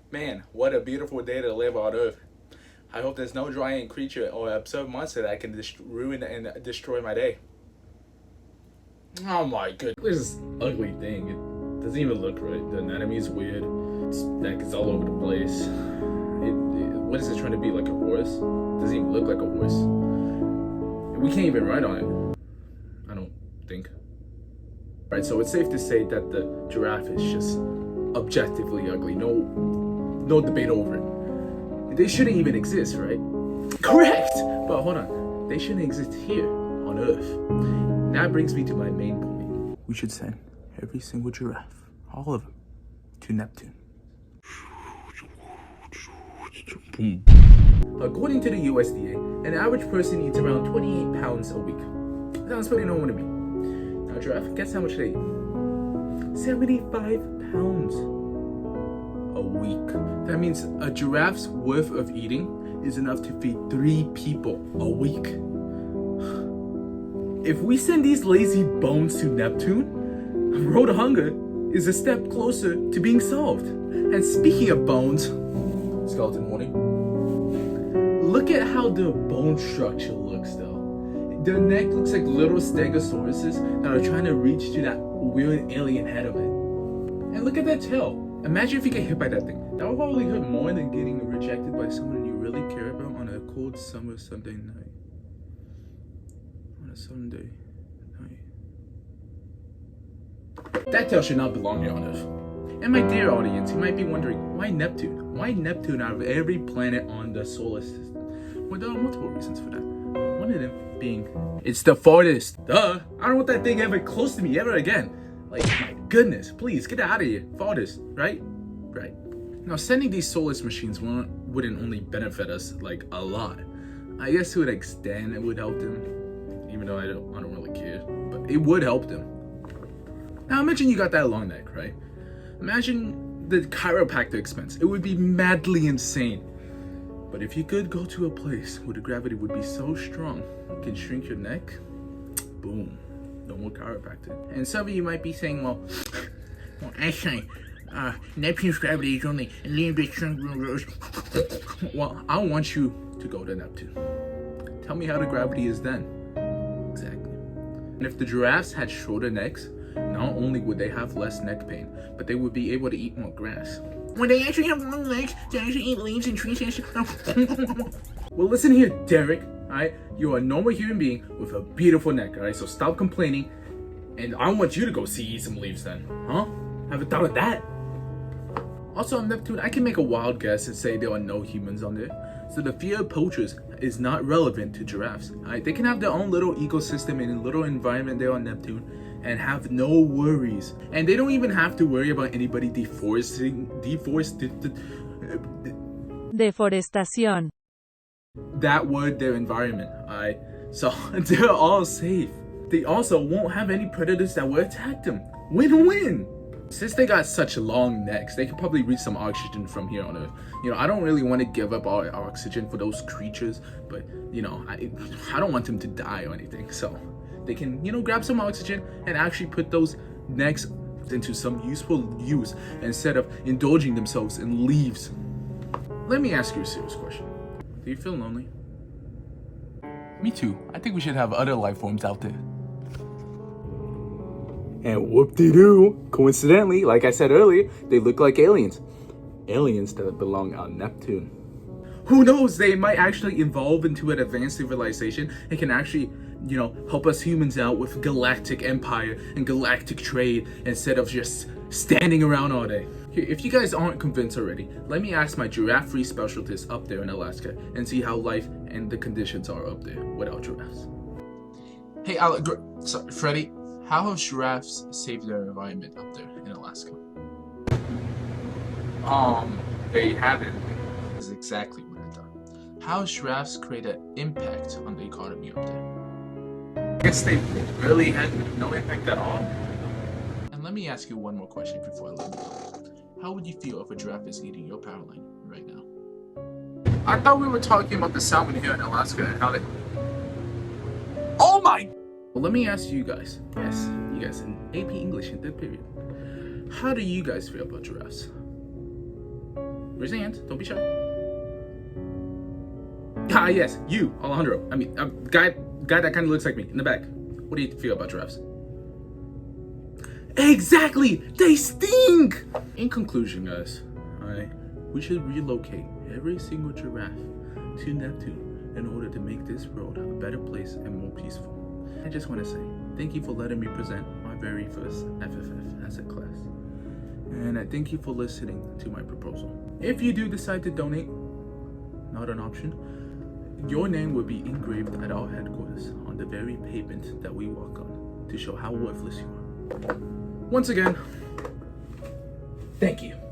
Man, what a beautiful day to live on Earth. I hope there's no giant creature or absurd monster that can ruin and destroy my day. Oh my goodness. This ugly thing. It doesn't even look right. The anatomy is weird. Its neck is all over the place. What is it trying to be, like a horse? It doesn't even look like a horse. We can't even ride on it. I don't think. Right, so it's safe to say that the giraffe is just objectively ugly. No debate over it. They shouldn't even exist, right? Correct! But hold on. They shouldn't exist here on Earth. And that brings me to my main point. We should send every single giraffe, all of them, to Neptune. According to the USDA, an average person eats around 28 pounds a week. Sounds pretty normal to me. Now, giraffe, guess how much they eat? 75 pounds a week. That means a giraffe's worth of eating is enough to feed 3 people a week. If we send these lazy bones to Neptune, world hunger is a step closer to being solved. And speaking of bones, skeleton warning. Look at how the bone structure looks though. Their neck looks like little stegosauruses that are trying to reach to that weird alien head of it. And look at that tail. Imagine if you get hit by that thing. That would probably hurt more than getting rejected by someone you really care about on a cold summer Sunday night. On a Sunday night. That tail should not belong here on Earth. And my dear audience, you might be wondering, why Neptune? Why Neptune out of every planet on the solar system? Well, there are multiple reasons for that. One of them being, it's the farthest. Duh! I don't want that thing ever close to me ever again. Like, my goodness, please get out of here. Farthest, right? Right. Now, sending these soulless machines wouldn't only benefit us, like, a lot. I guess to an extent it would help them. Even though I don't really care. But it would help them. Now, imagine you got that long neck, right? Imagine the chiropractor expense. It would be madly insane. But if you could go to a place where the gravity would be so strong, it can shrink your neck, boom, no more chiropractor. And some of you might be saying, well actually, Neptune's gravity is only a little bit stronger. Well, I want you to go to Neptune. Tell me how the gravity is then. Exactly. And if the giraffes had shorter necks, not only would they have less neck pain, but they would be able to eat more grass. When they actually have long legs, they actually eat leaves and trees. Well, listen here, Derek. Alright, you're a normal human being with a beautiful neck. Alright, so stop complaining, and I want you to go eat some leaves then. Huh? Haven't thought of that. Also on Neptune, I can make a wild guess and say there are no humans on there. So the fear of poachers is not relevant to giraffes. Alright, they can have their own little ecosystem and little environment there on Neptune and have no worries. And they don't even have to worry about anybody deforestación. That word, their environment. Alright, so they're all safe. They also won't have any predators that will attack them. Win-win! Since they got such long necks, they can probably reach some oxygen from here on Earth. You know, I don't really want to give up our oxygen for those creatures, but, you know, I don't want them to die or anything. So they can, you know, grab some oxygen and actually put those necks into some useful use instead of indulging themselves in leaves. Let me ask you a serious question. Do you feel lonely? Me too. I think we should have other life forms out there. And whoop-de-doo, coincidentally, like I said earlier, they look like aliens. Aliens that belong on Neptune. Who knows, they might actually evolve into an advanced civilization and can actually, you know, help us humans out with galactic empire and galactic trade instead of just standing around all day. If you guys aren't convinced already, let me ask my giraffe-free specialists up there in Alaska and see how life and the conditions are up there without giraffes. Hey, Freddie. How have giraffes saved their environment up there in Alaska? They haven't. That's exactly what I thought. How have giraffes create an impact on the economy up there? I guess they really had no impact at all. And let me ask you one more question before I let you go. How would you feel if a giraffe is eating your power line right now? I thought we were talking about the salmon here in Alaska and how they... Oh my... Well, let me ask you guys. Yes, you guys in AP English in 3rd period. How do you guys feel about giraffes? Raise your hands. Don't be shy. Ah, yes, you, Alejandro. I mean, guy that kind of looks like me in the back. What do you feel about giraffes? Exactly! They stink! In conclusion, guys, we should relocate every single giraffe to Neptune in order to make this world a better place and more peaceful. I just want to say thank you for letting me present my very first FFF as a class. And I thank you for listening to my proposal. If you do decide to donate, not an option, your name will be engraved at our headquarters on the very pavement that we walk on to show how worthless you are. Once again, thank you.